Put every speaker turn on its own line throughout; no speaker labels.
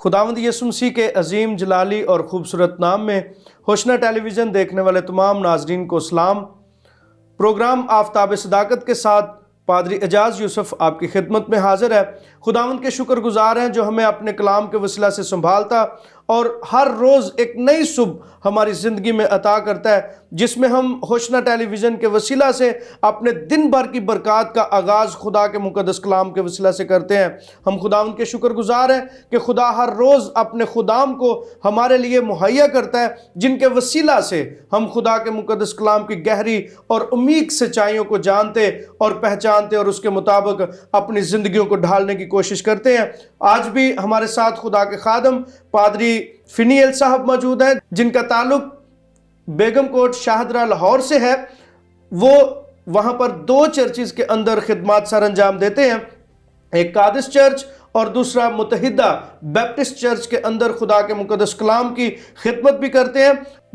خداوند یسوع مسیح کے عظیم جلالی اور خوبصورت نام میں ہوشنا ٹیلی ویژن دیکھنے والے تمام ناظرین کو سلام۔ پروگرام آفتاب صداقت کے ساتھ پادری اعجاز یوسف آپ کی خدمت میں حاضر ہے۔ خداوند کے شکر گزار ہیں جو ہمیں اپنے کلام کے وسیلہ سے سنبھالتا اور ہر روز ایک نئی صبح ہماری زندگی میں عطا کرتا ہے، جس میں ہم ہوشنا ٹیلی ویژن کے وسیلہ سے اپنے دن بھر کی برکات کا آغاز خدا کے مقدس کلام کے وسیلہ سے کرتے ہیں۔ ہم خداوند کے شکر گزار ہیں کہ خدا ہر روز اپنے خدام کو ہمارے لیے مہیا کرتا ہے، جن کے وسیلہ سے ہم خدا کے مقدس کلام کی گہری اور عمیق سچائیوں کو جانتے اور پہچانتے اور اس کے مطابق اپنی زندگیوں کو ڈھالنے کی کوشش کرتے ہیں۔ آج بھی ہمارے ساتھ خدا کے خادم پادری فنیل صاحب موجود ہیں، جن کا تعلق بیگم کوٹ شاہدرہ لاہور سے ہے۔ وہ وہاں پر 2 چرچز کے اندر خدمات سر انجام دیتے ہیں، ایک قادس چرچ اور دوسرا متحدہ بیپٹسٹ چرچ کے اندر خدا کے مقدس کلام کی خدمت بھی کرتے ہیں۔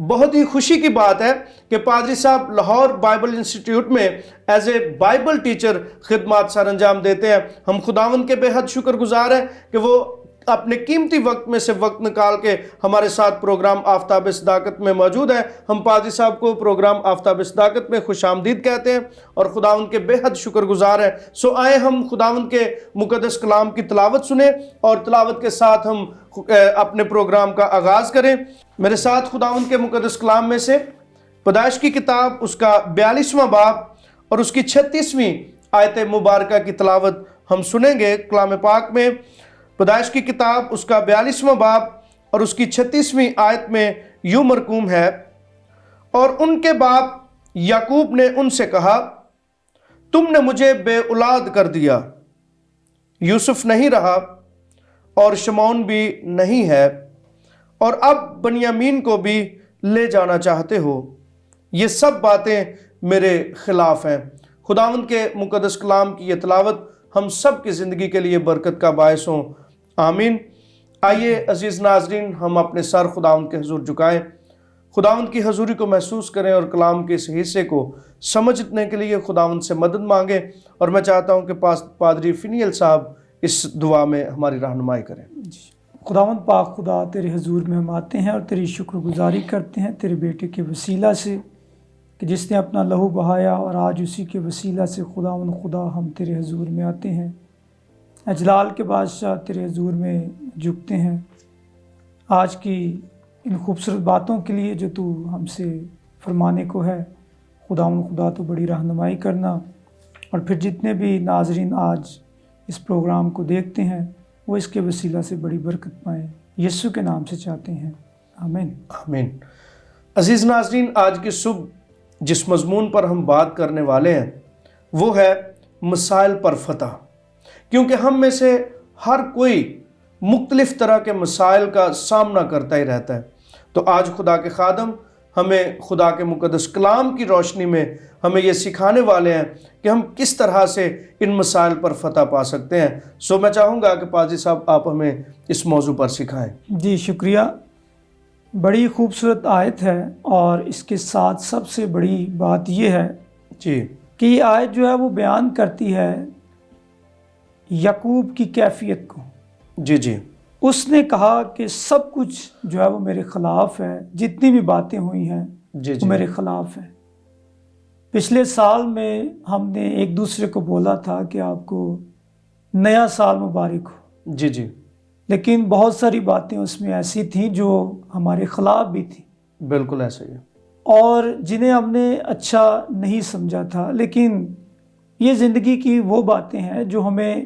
بہت ہی خوشی کی بات ہے کہ پادری صاحب لاہور بائبل انسٹیٹیوٹ میں ایز اے بائبل ٹیچر خدمات سر انجام دیتے ہیں۔ ہم خداوند کے بے حد شکر گزار ہیں کہ وہ اپنے قیمتی وقت میں سے وقت نکال کے ہمارے ساتھ پروگرام آفتاب صداقت میں موجود ہیں۔ ہم پادری صاحب کو پروگرام آفتاب صداقت میں خوش آمدید کہتے ہیں اور خداوند کے بے حد شکر گزار ہیں۔ سو آئے ہم خداوند کے مقدس کلام کی تلاوت سنیں اور تلاوت کے ساتھ ہم اپنے پروگرام کا آغاز کریں۔ میرے ساتھ خداوند کے مقدس کلام میں سے پیدائش کی کتاب اس کا 42واں باب اور اس کی 36ویں آیت مبارکہ کی تلاوت ہم سنیں گے۔ کلام پاک میں پیدائش کی کتاب اس کا 42واں باب اور اس کی 36ویں آیت میں یوں مرقوم ہے، اور ان کے باپ یعقوب نے ان سے کہا، تم نے مجھے بے اولاد کر دیا، یوسف نہیں رہا اور شمعون بھی نہیں ہے، اور اب بنیامین کو بھی لے جانا چاہتے ہو، یہ سب باتیں میرے خلاف ہیں۔ خداوند کے مقدس کلام کی یہ تلاوت ہم سب کی زندگی کے لیے برکت کا باعث ہوں، آمین۔ آئیے عزیز ناظرین، ہم اپنے سر خداوند کے حضور جھکائیں، خداوند کی حضوری کو محسوس کریں اور کلام کے اس حصے کو سمجھنے کے لیے خداوند سے مدد مانگیں۔ اور میں چاہتا ہوں کہ پادری فنیل صاحب اس دعا میں ہماری رہنمائی کریں۔
خداوند پاک خدا، تیرے حضور میں ہم آتے ہیں اور تیری شکر گزاری کرتے ہیں تیرے بیٹے کے وسیلہ سے کہ جس نے اپنا لہو بہایا، اور آج اسی کے وسیلہ سے خداوند خدا ہم تیرے حضور میں آتے ہیں۔ اجلال کے بادشاہ تیرے حضور میں جھکتے ہیں آج کی ان خوبصورت باتوں کے لیے جو تو ہم سے فرمانے کو ہے۔ خداوند خدا تو بڑی رہنمائی کرنا، اور پھر جتنے بھی ناظرین آج اس پروگرام کو دیکھتے ہیں وہ اس کے وسیلہ سے بڑی برکت پائیں، یسوع کے نام سے چاہتے ہیں، آمین
آمین۔ عزیز ناظرین، آج کی صبح جس مضمون پر ہم بات کرنے والے ہیں وہ ہے مسائل پر فتح، کیونکہ ہم میں سے ہر کوئی مختلف طرح کے مسائل کا سامنا کرتا ہی رہتا ہے۔ تو آج خدا کے خادم ہمیں خدا کے مقدس کلام کی روشنی میں ہمیں یہ سکھانے والے ہیں کہ ہم کس طرح سے ان مسائل پر فتح پا سکتے ہیں۔ سو میں چاہوں گا کہ پادری صاحب آپ ہمیں اس موضوع پر سکھائیں۔
جی شکریہ۔ بڑی خوبصورت آیت ہے، اور اس کے ساتھ سب سے بڑی بات یہ ہے
جی
کہ یہ آیت جو ہے وہ بیان کرتی ہے یعقوب کی کیفیت کو۔
جی
اس نے کہا کہ سب کچھ جو ہے وہ میرے خلاف ہے، جتنی بھی باتیں ہوئی ہیں وہ میرے خلاف ہیں۔ پچھلے سال میں ہم نے ایک دوسرے کو بولا تھا کہ آپ کو نیا سال مبارک ہو،
جی
لیکن بہت ساری باتیں اس میں ایسی تھیں جو ہمارے خلاف بھی تھیں،
بالکل ایسا ہی ہے،
اور جنہیں ہم نے اچھا نہیں سمجھا تھا۔ لیکن یہ زندگی کی وہ باتیں ہیں جو ہمیں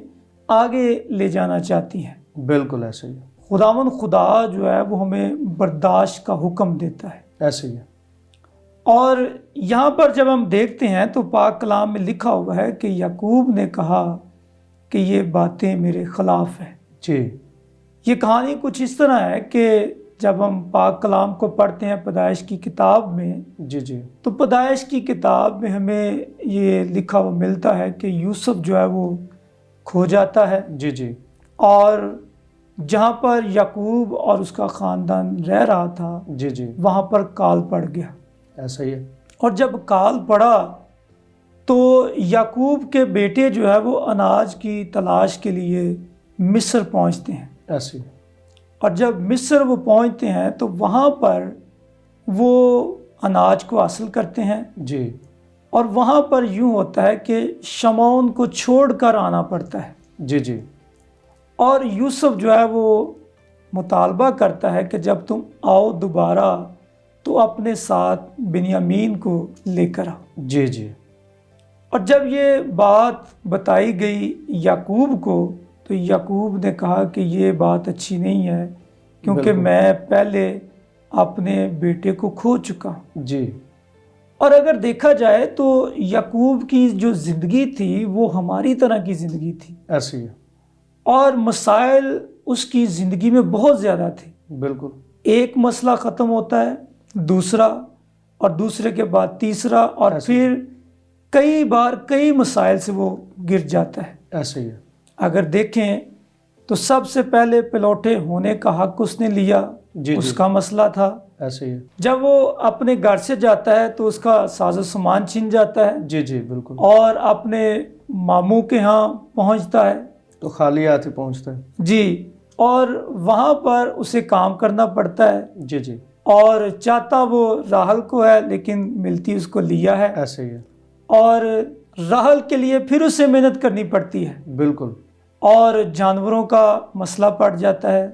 آگے لے جانا چاہتی ہیں۔
بالکل ایسا ہی ہے،
خداوند خدا جو ہے وہ ہمیں برداشت کا حکم دیتا ہے،
ایسا ہی ہے۔
اور یہاں پر جب ہم دیکھتے ہیں تو پاک کلام میں لکھا ہوا ہے کہ یعقوب نے کہا کہ یہ باتیں میرے خلاف ہیں۔
جی
یہ کہانی کچھ اس طرح ہے کہ جب ہم پاک کلام کو پڑھتے ہیں پیدائش کی کتاب میں،
جی
تو پیدائش کی کتاب میں ہمیں یہ لکھا ہوا ملتا ہے کہ یوسف جو ہے وہ کھو جاتا ہے،
جی
اور جہاں پر یعقوب اور اس کا خاندان رہ رہا تھا
جی
وہاں پر کال پڑ گیا۔
ایسا ہی ہے،
اور جب کال پڑا تو یعقوب کے بیٹے جو ہے وہ اناج کی تلاش کے لیے مصر پہنچتے ہیں،
ایسا ہی
اور جب مصر وہ پہنچتے ہیں تو وہاں پر وہ اناج کو حاصل کرتے ہیں،
جی
اور وہاں پر یوں ہوتا ہے کہ شمعون کو چھوڑ کر آنا پڑتا ہے،
جی جی
اور یوسف جو ہے وہ مطالبہ کرتا ہے کہ جب تم آؤ دوبارہ تو اپنے ساتھ بنیامین کو لے کر آؤ۔
جی جی
اور جب یہ بات بتائی گئی یعقوب کو تو یعقوب نے کہا کہ یہ بات اچھی نہیں ہے، کیونکہ
بالکل۔
میں پہلے اپنے بیٹے کو کھو چکا ہوں۔
جی
اور اگر دیکھا جائے تو یعقوب کی جو زندگی تھی وہ ہماری طرح کی زندگی تھی،
ایسی ہے،
اور مسائل اس کی زندگی میں بہت زیادہ تھے۔
بالکل
ایک مسئلہ ختم ہوتا ہے، دوسرا، اور دوسرے کے بعد تیسرا، اور
ایسے
پھر کئی بار کئی مسائل سے وہ گر جاتا ہے۔
ایسے ہی ہے،
اگر دیکھیں تو سب سے پہلے پلوٹے ہونے کا حق اس نے لیا،
جی
اس
جی
کا مسئلہ تھا۔
ایسے ہی ہے،
جب وہ اپنے گھر سے جاتا ہے تو اس کا ساز و سامان چھن جاتا ہے،
جی جی بالکل،
اور اپنے ماموں کے ہاں پہنچتا ہے،
تو خالی ہاتھ ہی پہنچتا ہے،
جی، اور وہاں پر اسے کام کرنا پڑتا ہے،
جی جی
اور چاہتا وہ راحل کو ہے لیکن ملتی اس کو لیا ہے،
ایسے ہی ہے،
اور راحل کے لیے پھر اسے محنت کرنی پڑتی ہے،
بالکل،
اور جانوروں کا مسئلہ پڑ جاتا ہے۔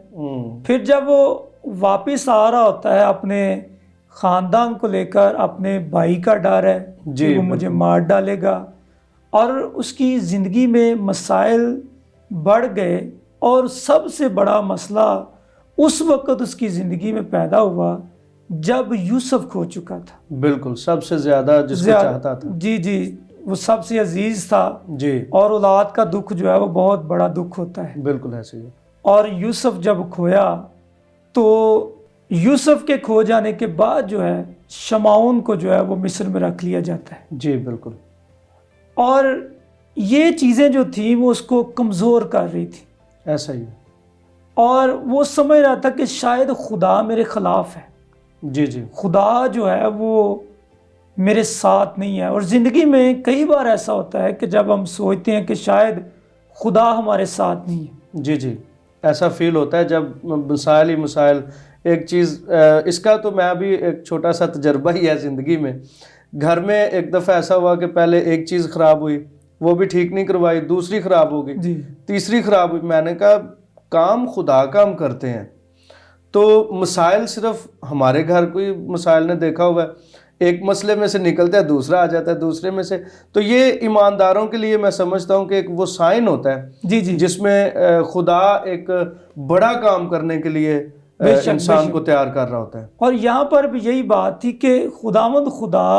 پھر جب وہ واپس آ رہا ہوتا ہے اپنے خاندان کو لے کر، اپنے بھائی کا ڈر ہے
جی
کہ وہ مجھے مار ڈالے گا، اور اس کی زندگی میں مسائل بڑھ گئے، اور سب سے بڑا مسئلہ اس وقت اس کی زندگی میں پیدا ہوا جب یوسف کھو چکا تھا،
بالکل، سب سے زیادہ جس کو چاہتا تھا،
جی جی، وہ سب سے عزیز تھا،
جی
اور اولاد کا دکھ جو ہے وہ بہت بڑا دکھ ہوتا ہے۔
بالکل ایسے ہی ہے،
اور یوسف جب کھویا تو یوسف کے کھو جانے کے بعد جو ہے شمعون کو جو ہے وہ مصر میں رکھ لیا جاتا ہے،
جی بالکل،
اور یہ چیزیں جو تھیں وہ اس کو کمزور کر رہی تھی،
ایسا ہی ہے،
اور وہ سمجھ رہا تھا کہ شاید خدا میرے خلاف ہے،
جی جی
خدا جو ہے وہ میرے ساتھ نہیں ہے۔ اور زندگی میں کئی بار ایسا ہوتا ہے کہ جب ہم سوچتے ہیں کہ شاید خدا ہمارے ساتھ نہیں ہے،
جی جی ایسا فیل ہوتا ہے جب مسائل ہی مسائل۔ ایک چیز اس کا تو میں بھی ایک چھوٹا سا تجربہ ہی ہے زندگی میں۔ گھر میں ایک دفعہ ایسا ہوا کہ پہلے ایک چیز خراب ہوئی، وہ بھی ٹھیک نہیں کروائی، دوسری خراب ہو گئی،
جی
تیسری خراب ہوئی۔ میں نے کہا کام خدا کا ہم کرتے ہیں، تو مسائل صرف ہمارے گھر کوئی مسائل نے دیکھا ہوا ہے، ایک مسئلے میں سے نکلتا ہے دوسرا آ جاتا ہے، دوسرے میں سے، تو یہ ایمانداروں کے لیے میں سمجھتا ہوں کہ ایک وہ سائن ہوتا ہے
جی جی،
جس میں خدا ایک بڑا کام کرنے کے لیے
بے شک،
انسان
بے
کو
شک۔
تیار کر رہا ہوتا ہے۔
اور یہاں پر بھی یہی بات تھی کہ خداوند خدا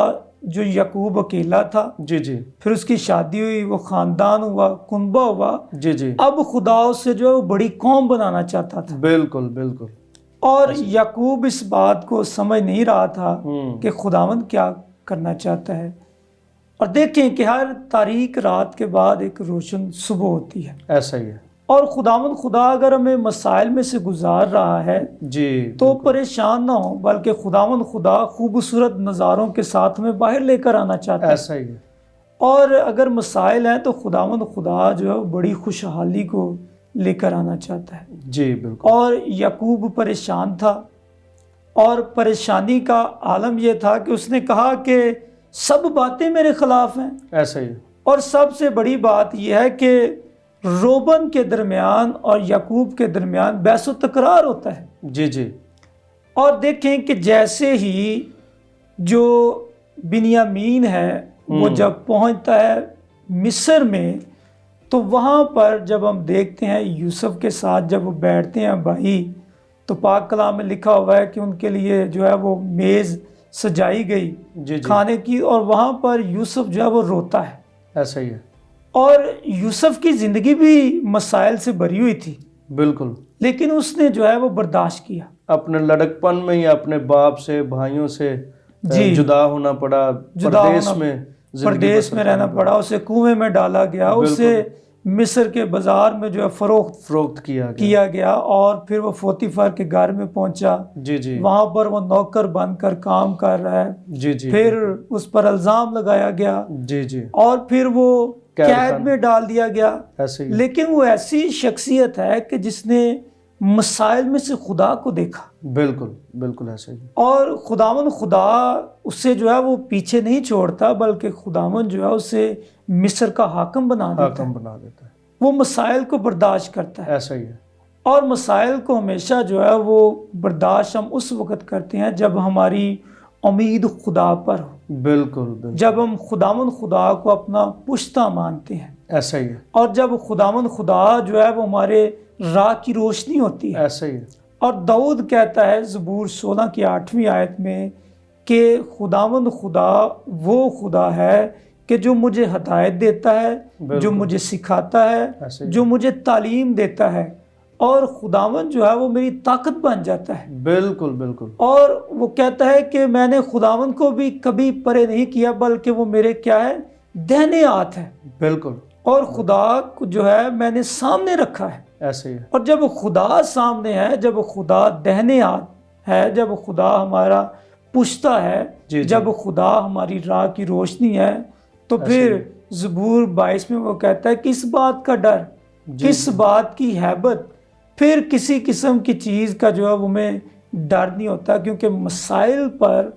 جو یعقوب اکیلا تھا،
جی جی
پھر اس کی شادی ہوئی، وہ خاندان ہوا، کنبہ ہوا،
جی جی
اب خدا اس سے جو ہے وہ بڑی قوم بنانا چاہتا تھا،
بالکل بالکل،
اور یعقوب اس بات کو سمجھ نہیں رہا تھا کہ خداوند کیا کرنا چاہتا ہے۔ اور دیکھیں کہ ہر تاریک رات کے بعد ایک روشن صبح ہوتی ہے،
ایسا ہی ہے،
اور خداوند خدا اگر ہمیں مسائل میں سے گزار رہا ہے
جی
تو پریشان نہ ہو، بلکہ خداوند خدا خوبصورت نظاروں کے ساتھ میں باہر لے کر آنا چاہتا ہے۔
ایسا ہی ہے،
اور اگر مسائل ہیں تو خداوند خدا جو ہے وہ بڑی خوشحالی کو لے کر آنا چاہتا ہے۔
جی بالکل،
اور یعقوب پریشان تھا، اور پریشانی کا عالم یہ تھا کہ اس نے کہا کہ سب باتیں میرے خلاف ہیں،
ایسا ہی ہے،
اور سب سے بڑی بات یہ ہے کہ روبن کے درمیان اور یعقوب کے درمیان بحث و تکرار ہوتا ہے۔
جی جی
اور دیکھیں کہ جیسے ہی جو بنیامین ہے وہ جب پہنچتا ہے مصر میں، تو وہاں پر جب ہم دیکھتے ہیں یوسف کے ساتھ جب وہ بیٹھتے ہیں بھائی، تو پاک کلام میں لکھا ہوا ہے کہ ان کے لیے جو ہے وہ میز سجائی گئی
جی جی
کھانے کی، اور وہاں پر یوسف جو ہے وہ روتا ہے،
ایسا ہی ہے،
اور یوسف کی زندگی بھی مسائل سے بھری ہوئی تھی،
بالکل،
لیکن اس نے جو ہے وہ برداشت کیا۔
اپنے لڑکپن میں ہی اپنے باپ سے، بھائیوں سے
جی،
جدا ہونا پڑا،
جدا
پردیس
ہونا،
میں
پردیس میں رہنا پڑا، اسے کنویں میں ڈالا گیا، اسے مصر کے بازار میں جو ہے
فروخت
کیا گیا، اور پھر وہ پوتیفر کے گھر میں پہنچا،
جی جی
وہاں پر وہ نوکر بن کر کام کر رہا ہے،
جی جی
پھر اس پر الزام لگایا گیا،
جی جی
اور پھر وہ قید میں ڈال دیا گیا۔
ایسے ہی،
لیکن وہ ایسی شخصیت ہے کہ جس نے مسائل میں سے خدا کو دیکھا،
بالکل بالکل ایسا ہی
اور خداوند خدا اسے جو ہے وہ پیچھے نہیں چھوڑتا، بلکہ خداوند جو ہے اسے مصر کا حاکم بنا دیتا
حاکم
ہے،
بنا دیتا ہے،
وہ مسائل کو برداشت کرتا ہے،
ایسا ہی ہے،
اور مسائل کو ہمیشہ جو ہے وہ برداشت ہم اس وقت کرتے ہیں جب ہماری امید خدا پر ہو،
بالکل بالکل
جب ہم خداوند خدا کو اپنا پشتہ مانتے ہیں،
ایسا ہی ہے،
اور جب خداوند خدا جو ہے وہ ہمارے راہ کی روشنی ہوتی ہے۔
ایسا ہی ہے،
اور داؤد کہتا ہے زبور 16 کی 8ویں آیت میں کہ خداوند خدا وہ خدا ہے کہ جو مجھے ہدایت دیتا ہے،
بالکل،
جو مجھے سکھاتا ہے،
ایسا ہی
جو مجھے تعلیم دیتا ہے، اور خداوند جو ہے وہ میری طاقت بن جاتا ہے۔
بالکل بالکل
اور وہ کہتا ہے کہ میں نے خداوند کو بھی کبھی پرے نہیں کیا، بلکہ وہ میرے کیا ہے، دہنے ہاتھ ہے،
بالکل
اور خدا کو جو ہے میں نے سامنے رکھا ہے۔
ایسا ہی ہے،
اور جب خدا سامنے ہے، جب خدا دہنے ہاتھ ہے، جب خدا ہمارا پشتہ ہے،
جی، جی،
جب خدا ہماری راہ کی روشنی ہے، تو
ایسا
پھر
ہی ہے،
زبور 22 میں وہ کہتا ہے کس بات کا ڈر،
جی،
کس بات کی ہیبت، پھر کسی قسم کی چیز کا جو ہے وہ ہمیں ڈر نہیں ہوتا، کیونکہ مسائل پر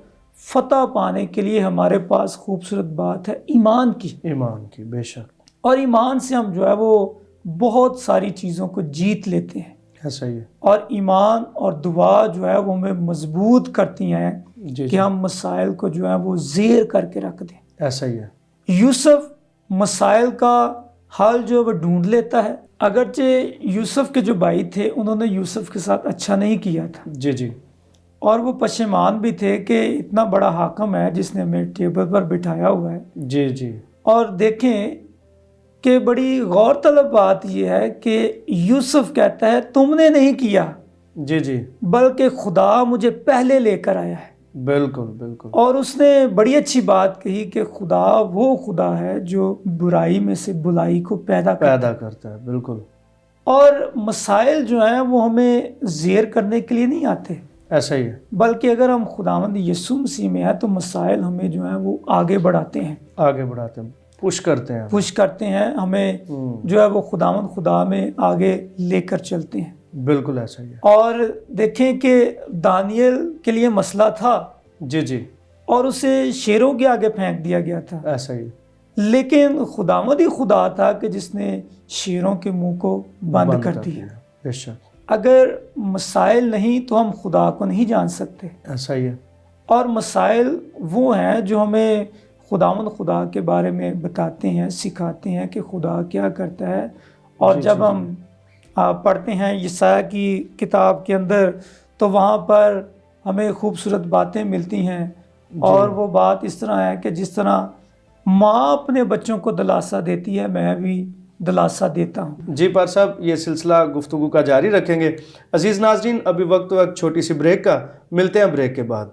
فتح پانے کے لیے ہمارے پاس خوبصورت بات ہے ایمان کی،
ایمان کی، بے شک،
اور ایمان سے ہم جو ہے وہ بہت ساری چیزوں کو جیت لیتے ہیں،
ایسا ہی ہے،
اور ایمان اور دعا جو ہے وہ ہمیں مضبوط کرتی ہیں
جی
کہ
جی،
ہم مسائل کو جو ہے وہ زیر کر کے رکھ دیں۔
ایسا ہی ہے،
یوسف مسائل کا حل جو ہے وہ ڈھونڈ لیتا ہے، اگرچہ یوسف کے جو بھائی تھے انہوں نے یوسف کے ساتھ اچھا نہیں کیا تھا،
جی جی،
اور وہ پشیمان بھی تھے کہ اتنا بڑا حاکم ہے جس نے ہمیں ٹیبل پر بٹھایا ہوا ہے۔
جی جی،
اور دیکھیں کہ بڑی غور طلب بات یہ ہے کہ یوسف کہتا ہے تم نے نہیں کیا،
جی جی،
بلکہ خدا مجھے پہلے لے کر آیا ہے۔
بالکل بالکل،
اور اس نے بڑی اچھی بات کہی کہ خدا وہ خدا ہے جو برائی میں سے بلائی کو پیدا
کرتا ہے، بالکل،
اور مسائل جو ہیں وہ ہمیں زیر کرنے کے لیے نہیں آتے،
ایسا ہی ہے،
بلکہ اگر ہم خداوند یسوع مسیح میں ہیں تو مسائل ہمیں جو ہیں وہ آگے بڑھاتے ہیں،
آگے بڑھاتے ہیں، پش کرتے ہیں،
پش کرتے ہیں، ہمیں جو ہے وہ خداوند خدا میں آگے لے کر چلتے ہیں۔
بالکل ایسا ہی ہے،
اور دیکھیں کہ دانیل کے لیے مسئلہ تھا،
جی جی،
اور اسے شیروں کے آگے پھینک دیا گیا تھا،
ایسا ہی،
لیکن خداوند ہی خدا تھا کہ جس نے شیروں کے منہ کو بند کر دیا۔
بے شک،
اگر مسائل نہیں تو ہم خدا کو نہیں جان سکتے،
ایسا ہی ہے،
اور مسائل وہ ہیں جو ہمیں خداوند خدا کے بارے میں بتاتے ہیں، سکھاتے ہیں کہ خدا کیا کرتا ہے۔ اور
جی،
جب
جی،
ہم پڑھتے ہیں یسایہ کی کتاب کے اندر تو وہاں پر ہمیں خوبصورت باتیں ملتی ہیں، اور وہ بات اس طرح ہے کہ جس طرح ماں اپنے بچوں کو دلاسا دیتی ہے، میں بھی دلاسا دیتا ہوں۔
جی پار صاحب، یہ سلسلہ گفتگو کا جاری رکھیں گے۔ عزیز ناظرین، ابھی وقت چھوٹی سی بریک کا، ملتے ہیں بریک کے بعد۔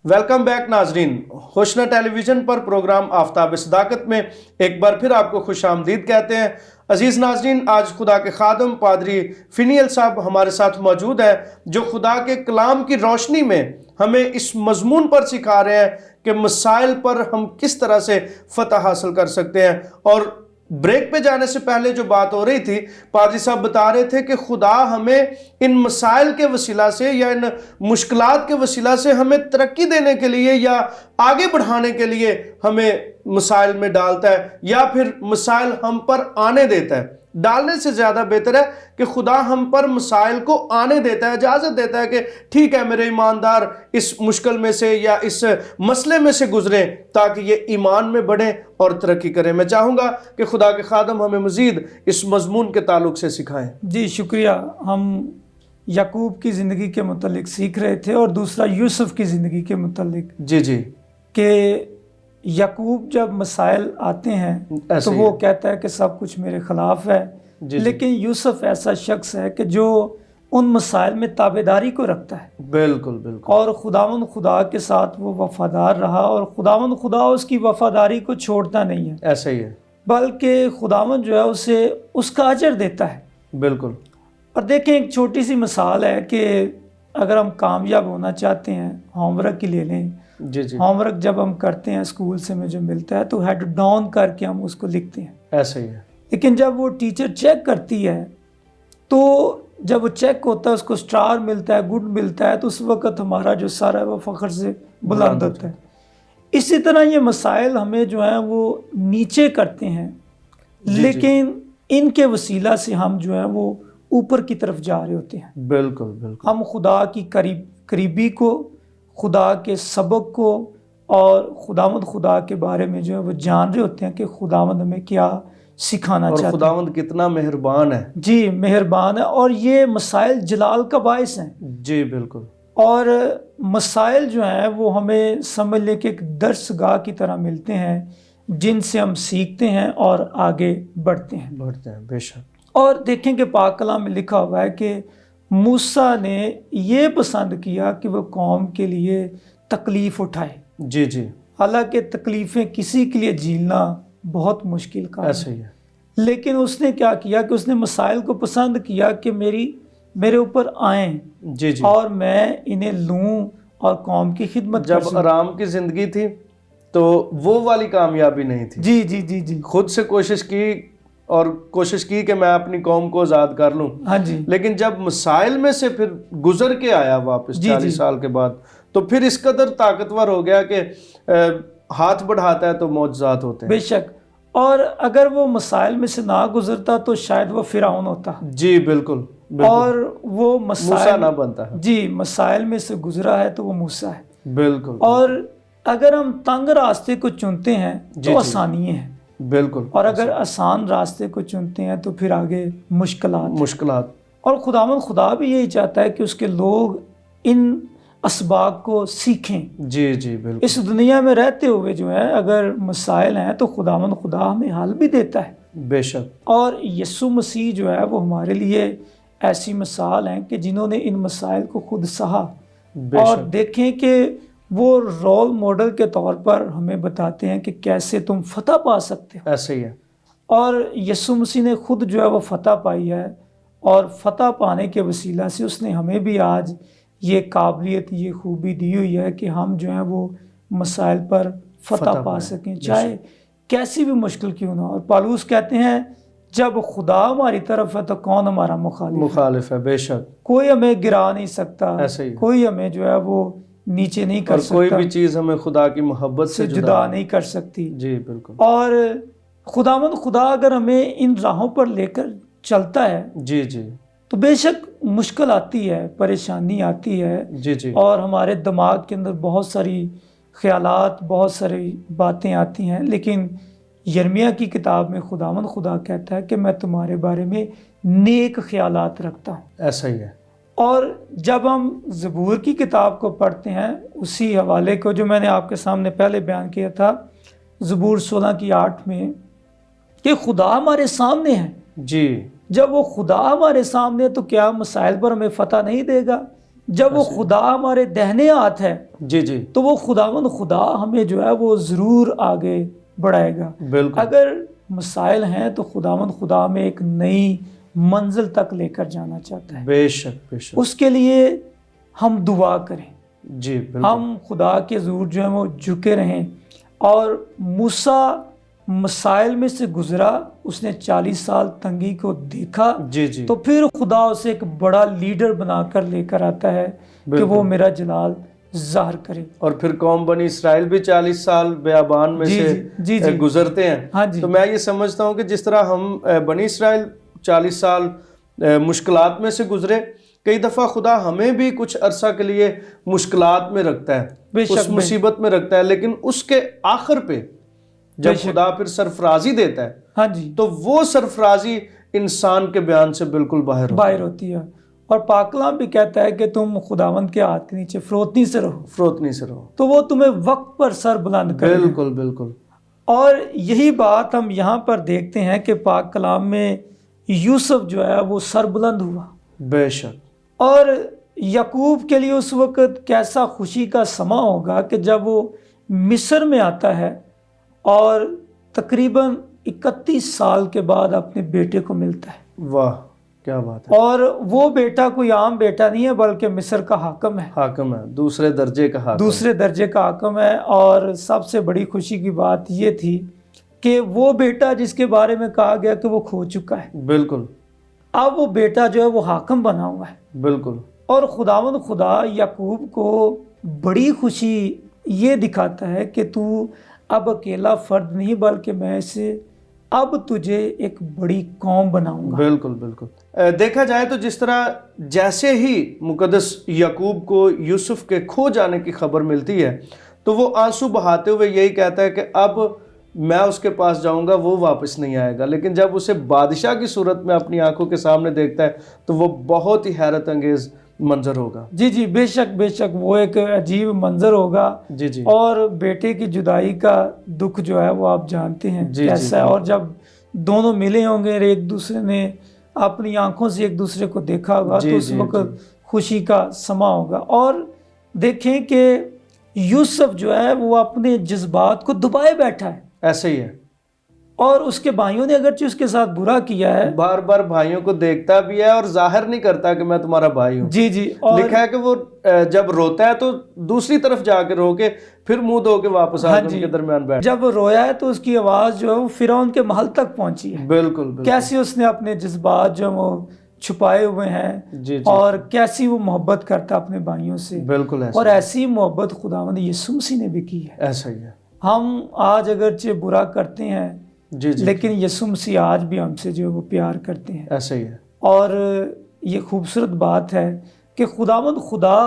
ویلکم بیک ناظرین، ہوشنا ٹیلی ویژن پر پروگرام آفتاب صداقت میں ایک بار پھر آپ کو خوش آمدید کہتے ہیں۔ عزیز ناظرین، آج خدا کے خادم پادری فنیل صاحب ہمارے ساتھ موجود ہیں، جو خدا کے کلام کی روشنی میں ہمیں اس مضمون پر سکھا رہے ہیں کہ مسائل پر ہم کس طرح سے فتح حاصل کر سکتے ہیں۔ اور بریک پہ جانے سے پہلے جو بات ہو رہی تھی، پادری صاحب بتا رہے تھے کہ خدا ہمیں ان مسائل کے وسیلہ سے یا ان مشکلات کے وسیلہ سے ہمیں ترقی دینے کے لیے یا آگے بڑھانے کے لیے ہمیں مسائل میں ڈالتا ہے، یا پھر مسائل ہم پر آنے دیتا ہے۔ ڈالنے سے زیادہ بہتر ہے کہ خدا ہم پر مسائل کو آنے دیتا ہے، اجازت دیتا ہے کہ ٹھیک ہے میرے ایماندار، اس مشکل میں سے یا اس مسئلے میں سے گزریں تاکہ یہ ایمان میں بڑھیں اور ترقی کریں۔ میں چاہوں گا کہ خدا کے خادم ہمیں مزید اس مضمون کے تعلق سے سکھائیں۔
جی شکریہ۔ ہم یعقوب کی زندگی کے متعلق سیکھ رہے تھے، اور دوسرا یوسف کی زندگی کے متعلق،
جی جی،
کہ یعقوب جب مسائل آتے ہیں
ایسے
تو
ہی
وہ
ہے۔
کہتا ہے کہ سب کچھ میرے خلاف ہے،
جی جی
لیکن یوسف ایسا شخص ہے کہ جو ان مسائل میں تابعداری کو رکھتا ہے،
بالکل بالکل
اور خداوند خدا کے ساتھ وہ وفادار رہا، اور خداوند خدا اس کی وفاداری کو چھوڑتا نہیں ہے،
ایسا ہی ہے،
بلکہ خداوند جو ہے اسے اس کا اجر دیتا ہے۔
بالکل
اور دیکھیں ایک چھوٹی سی مثال ہے کہ اگر ہم کامیاب ہونا چاہتے ہیں، ہوم ورک کی لے لیں،
جی جی
ہوم ورک جب ہم کرتے ہیں اسکول سے ہمیں جو ملتا ہے تو ہیڈ ڈاؤن کر کے ہم اس کو لکھتے ہیں،
ایسا ہی ہے،
لیکن جب وہ ٹیچر چیک کرتی ہے تو جب وہ چیک ہوتا ہے اس کو اسٹار ملتا ہے، گڈ ملتا ہے، تو اس وقت ہمارا جو سر ہے وہ فخر سے بلند ہوتا ہے۔ اسی طرح یہ مسائل ہمیں جو ہیں وہ نیچے کرتے ہیں،
جی
لیکن ان کے وسیلہ سے ہم جو ہیں وہ اوپر کی طرف جا رہے ہوتے ہیں۔
بالکل بالکل
ہم خدا کی قریبی کو، خدا کے سبق کو اور خداوند خدا کے بارے میں جو ہے وہ جان رہے ہوتے ہیں کہ خداوند ہمیں کیا سکھانا
اور
چاہتا ہے۔
خداوند کتنا مہربان ہے۔
جی مہربان ہے، اور یہ مسائل جلال کا باعث ہیں،
جی بالکل
اور مسائل جو ہیں وہ ہمیں سمجھ لے کہ ایک درس گاہ کی طرح ملتے ہیں جن سے ہم سیکھتے ہیں اور آگے بڑھتے ہیں۔
بڑھتے ہیں بے شک،
اور دیکھیں کہ پاک کلام میں لکھا ہوا ہے کہ موسیٰ نے یہ پسند کیا کہ وہ قوم کے لیے تکلیف اٹھائے،
جی جی
حالانکہ تکلیفیں کسی کے لیے جھیلنا بہت مشکل کام
ایسا
ہے،
ہی ہے،
لیکن اس نے کیا کیا کہ اس نے مسائل کو پسند کیا کہ میرے اوپر آئیں
جی جی
اور میں انہیں لوں اور قوم کی خدمت کر
جب
سکوں۔
آرام کی زندگی تھی تو وہ والی کامیابی نہیں تھی،
جی جی جی جی
خود سے کوشش کی اور کوشش کی کہ میں اپنی قوم کو آزاد کر لوں،
ہاں جی
لیکن جب مسائل میں سے پھر گزر کے آیا واپس
جی
40 سال کے بعد، تو پھر اس قدر طاقتور ہو گیا کہ ہاتھ بڑھاتا ہے تو معجزات ہوتے ہیں۔
بے شک، اور اگر وہ مسائل میں سے نہ گزرتا تو شاید وہ فرعون ہوتا،
جی بالکل بالکل،
اور وہ
موسیٰ
مسائل
نہ بنتا ہے،
جی مسائل میں سے گزرا ہے تو وہ موسیٰ ہے۔
بالکل
اور اگر ہم تنگ راستے کو چنتے ہیں
جی
تو
جی
آسانی ہے،
بالکل،
اور اگر آسان راستے کو چنتے ہیں تو پھر آگے مشکلات ہیں۔
مشکلات،
اور خداوند خدا بھی یہی چاہتا ہے کہ اس کے لوگ ان اسباق کو سیکھیں۔
جی جی بالکل،
اس دنیا میں رہتے ہوئے جو ہے اگر مسائل ہیں تو خداوند خدا ہمیں حل بھی دیتا ہے،
بے شک،
اور یسوع مسیح جو ہے وہ ہمارے لیے ایسی مثال ہیں کہ جنہوں نے ان مسائل کو خود سہا،
بے
اور
شک،
دیکھیں کہ وہ رول ماڈل کے طور پر ہمیں بتاتے ہیں کہ کیسے تم فتح پا سکتے ہو،
ایسا ہی ہے،
اور یسوع مسیح نے خود جو ہے وہ فتح پائی ہے، اور فتح پانے کے وسیلہ سے اس نے ہمیں بھی آج یہ قابلیت، یہ خوبی دی ہوئی ہے کہ ہم جو ہیں وہ مسائل پر فتح
فتح
پا
پائیں،
سکیں،
بے
چاہے کیسی بھی مشکل کیوں نہ ہو۔ اور پالوس کہتے ہیں جب خدا ہماری طرف ہے تو کون ہمارا مخالف ہے؟
مخالف ہے، بے شک،
کوئی ہمیں گرا نہیں سکتا،
ایسا ہی ہے،
کوئی ہمیں جو ہے وہ نیچے نہیں کر
اور کوئی
سکتا،
بھی چیز ہمیں خدا کی محبت
سے
سے
جدا نہیں کر سکتی۔
جی بالکل،
اور خداوند خدا اگر ہمیں ان راہوں پر لے کر چلتا ہے
جی جی
تو بے شک مشکل آتی ہے، پریشانی آتی ہے،
جی جی
اور ہمارے دماغ کے اندر بہت ساری خیالات، بہت ساری باتیں آتی ہیں، لیکن یرمیہ کی کتاب میں خداوند خدا کہتا ہے کہ میں تمہارے بارے میں نیک خیالات رکھتا ہوں۔
ایسا ہی ہے،
اور جب ہم زبور کی کتاب کو پڑھتے ہیں، اسی حوالے کو جو میں نے آپ کے سامنے پہلے بیان کیا تھا، زبور 16:8 میں، کہ خدا ہمارے سامنے ہے،
جی
جب وہ خدا ہمارے سامنے ہے تو کیا مسائل پر ہمیں فتح نہیں دے گا؟ جب وہ خدا ہمارے دہنے ہاتھ ہے
جی جی
تو وہ خداوند خدا ہمیں جو ہے وہ ضرور آگے بڑھائے گا۔
بالکل،
اگر مسائل ہیں تو خداوند خدا ہمیں ایک نئی منزل تک لے کر جانا چاہتا ہے،
بے شک بے شک،
اس کے لیے ہم دعا کریں،
جی بالکل،
ہم خدا کے حضور جو ہیں وہ جھکے رہیں۔ اور موسیٰ مسائل میں سے گزرا، اس نے 40 سال تنگی کو دیکھا،
جی جی
تو پھر خدا اسے ایک بڑا لیڈر بنا کر لے کر آتا ہے کہ
بالکل،
وہ میرا جلال ظاہر کرے۔
اور پھر قوم بنی اسرائیل بھی 40 سال بیابان میں
جی
سے
جی جی
گزرتے ہیں،
ہاں جی،
تو میں یہ سمجھتا ہوں کہ جس طرح ہم بنی اسرائیل 40 سال مشکلات میں سے گزرے، کئی دفعہ خدا ہمیں بھی کچھ عرصہ کے لیے مشکلات میں رکھتا ہے،
بے شک،
اس مصیبت میں رکھتا ہے، لیکن اس کے آخر پہ جب خدا پھر سرفرازی دیتا ہے
ہاں جی،
تو وہ سرفرازی انسان کے بیان سے بالکل باہر
باہر ہوتی ہے۔ اور پاک کلام بھی کہتا ہے کہ تم خداوند کے ہاتھ کے نیچے فروتنی سے رہو،
فروتنی سے رہو،
تو وہ تمہیں وقت پر سر بلند کرے گا۔
بالکل بالکل،
اور یہی بات ہم یہاں پر دیکھتے ہیں کہ پاک کلام میں یوسف جو ہے وہ سر بلند ہوا،
بے شک،
اور یعقوب کے لیے اس وقت کیسا خوشی کا سماں ہوگا کہ جب وہ مصر میں آتا ہے اور تقریباً 31 سال کے بعد اپنے بیٹے کو ملتا ہے،
واہ کیا بات ہے،
اور وہ بیٹا کوئی عام بیٹا نہیں ہے بلکہ مصر کا حاکم ہے،
حاکم ہے، دوسرے درجے کا حاکم،
دوسرے درجے کا حاکم ہے۔ اور سب سے بڑی خوشی کی بات یہ تھی کہ وہ بیٹا جس کے بارے میں کہا گیا کہ وہ کھو چکا ہے،
بالکل
اب وہ بیٹا جو ہے وہ حاکم بنا ہوا ہے۔
بالکل،
اور خداوند خدا یعقوب کو بڑی خوشی یہ دکھاتا ہے کہ تو اب اکیلا فرد نہیں بلکہ میں اسے اب تجھے ایک بڑی قوم بناؤں گا۔
بالکل بالکل، دیکھا جائے تو جس طرح جیسے ہی مقدس یعقوب کو یوسف کے کھو جانے کی خبر ملتی ہے تو وہ آنسو بہاتے ہوئے یہی کہتا ہے کہ اب میں اس کے پاس جاؤں گا، وہ واپس نہیں آئے گا، لیکن جب اسے بادشاہ کی صورت میں اپنی آنکھوں کے سامنے دیکھتا ہے تو وہ بہت ہی حیرت انگیز منظر ہوگا۔
جی جی، بے شک بے شک، وہ ایک عجیب منظر ہوگا۔
جی جی،
اور بیٹے کی جدائی کا دکھ جو ہے وہ آپ جانتے ہیں
جی
کیسا ہے، اور جب دونوں ملے ہوں گے اور ایک دوسرے نے اپنی آنکھوں سے ایک دوسرے کو دیکھا ہوگا تو اس وقت خوشی کا سماں ہوگا۔ اور دیکھیں کہ یوسف جو ہے وہ اپنے جذبات کو دبائے بیٹھا ہے،
ایسے ہی ہے،
اور اس کے بھائیوں نے اگرچہ اس کے ساتھ برا کیا ہے،
بار بار بھائیوں کو دیکھتا بھی ہے اور ظاہر نہیں کرتا کہ میں تمہارا بھائی ہوں۔
جی جی، اور
لکھا ہے کہ وہ جب روتا ہے تو دوسری طرف جا کے رو کے پھر منہ دھو کے واپس آ کے ان کے درمیان بیٹھ،
جب رویا ہے تو اس کی آواز جو ہے وہ فرعون کے محل تک پہنچی ہے۔
بالکل بالکل،
کیسے اس نے اپنے جذبات جو وہ چھپائے ہوئے ہیں،
جی جی،
اور کیسی وہ محبت کرتا اپنے بھائیوں سے،
بالکل ایسا،
اور ایسی محبت خداوند یسوع مسیح نے بھی کی ہے۔
ایسا ہی ہے،
ہم آج اگرچہ برا کرتے ہیں
جی جی،
لیکن یسوع مسیح آج بھی ہم سے جو وہ پیار کرتے ہیں۔
ایسا ہی ہے،
اور یہ خوبصورت بات ہے کہ خداوند خدا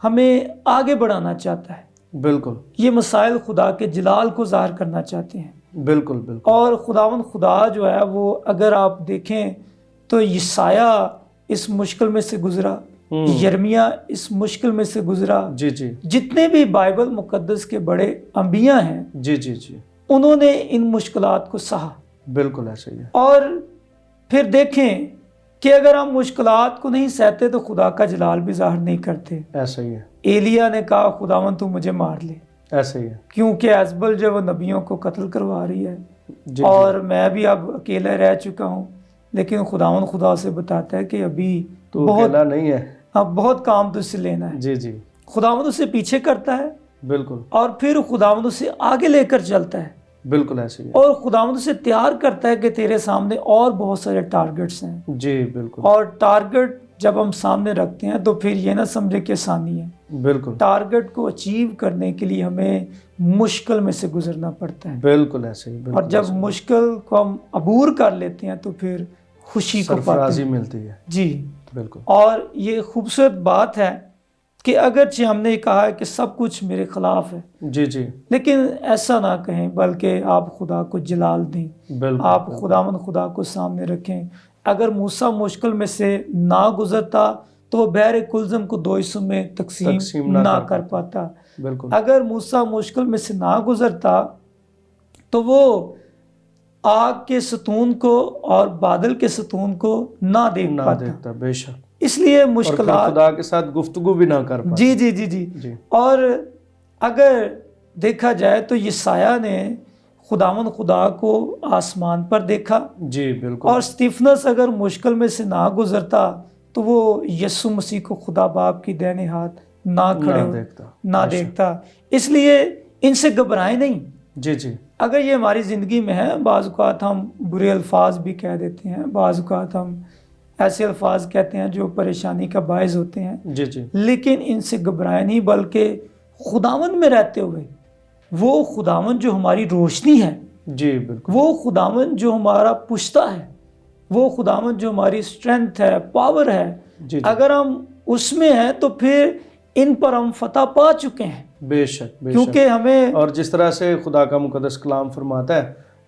ہمیں آگے بڑھانا چاہتا ہے،
بالکل
یہ مسائل خدا کے جلال کو ظاہر کرنا چاہتے ہیں۔
بالکل بالکل،
اور خداوند خدا جو ہے وہ اگر آپ دیکھیں تو یسایہ اس مشکل میں سے گزرا، یرمیہ اس مشکل میں سے گزرا،
جی جی،
جتنے بھی بائبل مقدس کے بڑے انبیاء ہیں
جی جی جی،
انہوں نے ان مشکلات کو سہا۔
بالکل ایسا ہی ہے،
اور پھر دیکھیں کہ اگر ہم مشکلات کو نہیں سہتے تو خدا کا جلال بھی ظاہر نہیں کرتے۔
ایسا ہی ہے،
ایلیا نے کہا خداوند تو مجھے مار لے،
ایسا ہی ہے،
کیونکہ ازبل جو وہ نبیوں کو قتل کروا رہی ہے،
جی
اور میں بھی اب اکیلا رہ چکا ہوں۔ لیکن خداوند خدا سے بتاتا ہے کہ ابھی
تو
بہت
اکیلا نہیں ہے،
بہت کام تجھ سے لینا ہے۔
جی جی،
خداوند اسے پیچھے کرتا ہے
بالکل
اور پھر خداوند اسے آگے لے کر چلتا ہے،
بالکل ایسا ہی ہے،
اور خداوند اسے تیار کرتا ہے کہ تیرے سامنے اور بہت سارے ٹارگٹس ہیں،
جی بالکل،
اور ٹارگٹ جب ہم سامنے رکھتے ہیں تو پھر یہ نہ سمجھے کہ آسانی ہے۔
بالکل
ٹارگٹ کو اچیو کرنے کے لیے ہمیں مشکل میں سے گزرنا پڑتا ہے،
بالکل ایسے ہی،
اور جب مشکل کو ہم عبور کر لیتے ہیں تو پھر خوشی کو پاتے
سرفرازی
ہیں۔
ملتی ہے،
جی،
بالکل،
اور یہ خوبصورت بات ہے کہ اگرچہ ہم نے کہا ہے کہ سب کچھ میرے خلاف ہے،
جی جی،
لیکن ایسا نہ کہیں بلکہ آپ خدا کو جلال دیں،
بالکل،
آپ خداوند خدا کو سامنے رکھیں۔ اگر موسیٰ مشکل میں سے نہ گزرتا تو وہ بحر کلزم کو دو حصوں میں تقسیم نہ کر پاتا۔
بالکل،
اگر موسیٰ مشکل میں سے نہ گزرتا تو وہ آگ کے ستون کو اور بادل کے ستون کو نہ دیکھ
نہ
پاتا،
دیکھتا، بے شک،
اس لیے
اور پھر
مشکلات،
خدا کے ساتھ گفتگو بھی نہ کر پاتا،
جی جی جی جی
جی،
اور اگر دیکھا جائے تو یسایہ نے خداوند خدا کو آسمان پر دیکھا،
جی بالکل،
اور استفنس اگر مشکل میں سے نہ گزرتا تو وہ یسوع مسیح کو خدا باپ کی دائنے ہاتھ نہ کھڑے نہ دیکھتا۔ اس لیے ان سے گھبرائیں نہیں۔
جی جی،
اگر یہ ہماری زندگی میں ہے، بعض اوقات ہم برے الفاظ بھی کہہ دیتے ہیں، بعض اوقات ہم ایسے الفاظ کہتے ہیں جو پریشانی کا باعث ہوتے ہیں،
جی جی،
لیکن ان سے گھبرائیں نہیں، بلکہ خداوند میں رہتے ہوئے وہ خداوند جو ہماری روشنی ہے،
جی بالکل،
وہ خداوند جو ہمارا پشتہ ہے، وہ خداوند جو ہماری اسٹرینتھ ہے، پاور ہے،
جی جی،
اگر ہم اس میں ہیں تو پھر ان پر ہم فتح پا چکے ہیں،
بے شک بے شک،
کیونکہ ہمیں
اور جس طرح سے خدا کا مقدس کلام فرماتا ہے